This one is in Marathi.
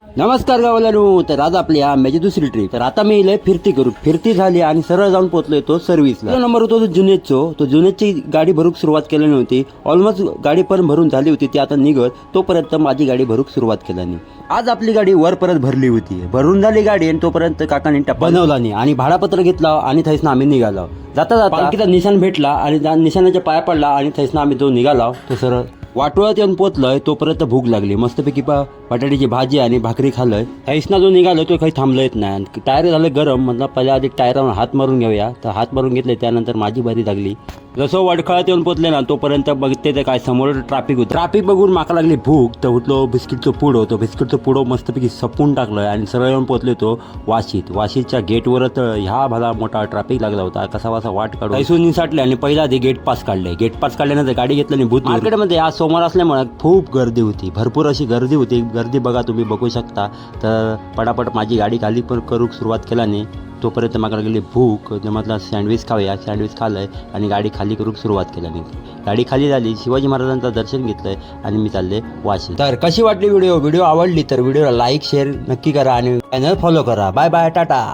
नमस्कार गावाला. तर आज आपली आंब्याची दुसरी ट्रिप. तर आता मी इले फिरती झाली आणि सरळ जाऊन पोहोचलोय तो सर्व्हिसला. नंबर होतो तो जुनेजची गाडी भरूक सुरुवात केली नव्हती. ऑलमोस्ट गाडी पण भरून झाली होती. ती आता निघत तोपर्यंत माझी गाडी भरूक सुरुवात केला नाही. आज आपली गाडी वर परत भरली होती. भरून झाली गाडी आणि तोपर्यंत काकाने टप्पा बनवला नाही आणि भाडापत्र घेतला आणि थैसना आम्ही निघालो. जाता पालखीचा निशाण भेटला आणि निशाणाच्या पाया पडला आणि थैसना आम्ही जो निघालो तो सरळ वाटोळ्यात येऊन पोचलोय. तोपर्यंत भूक लागली. मस्तपैकी बटाट्याची भाजी आणि भाकरी खाल्लंय. हैसना जो निघालोय तो काही थांबलं येत नाही. टायर झालं गरम. म्हटलं पहिल्या आधी टायरावर हात मारून घेऊया. तर हात मारून घेतले. त्यानंतर माझी बारी लागली. जसं वडखळात येऊन पोचले ना तोपर्यंत बघते ते काय समोर ट्रॅफिक होतं. ट्रॅफिक बघून माका लागली भूक. तर उठलो बिस्किटचं पुड होतं. बिस्किटचं पुडं मस्तपैकी सपून टाकलं आणि सरळ येऊन पोचले तो वाशीच्या गेटवरच ह्या भला मोठा ट्रॅफिक लागला होता. कसा वासा वाट काढून पैसून निसाटले आणि पहिला आधी गेट पास काढले. गेट पास काढल्यानंतर गाडी घेतली आणि भूत मार्केटमध्ये आज सोमवार असल्यामुळे खूप गर्दी होती. भरपूर अशी गर्दी होती. गर्दी बघा तुम्ही बघू शकता. तर पटापट माझी गाडी खाली पण करूक सुरुवात केला नाही. तोपर्यंत मला लागली भूक. म्हटलं सँडविच खाऊया. सँडविच खाल्लंय आणि गाडी खाली करूक सुरुवात केला नाही. गाडी खाली झाली. शिवाजी महाराजांचं दर्शन घेतलंय आणि मी चालले वाशी. तर कशी वाटली व्हिडिओ आवडली तर व्हिडिओला लाईक शेअर नक्की करा आणि चॅनल फॉलो करा. Bye bye Tata.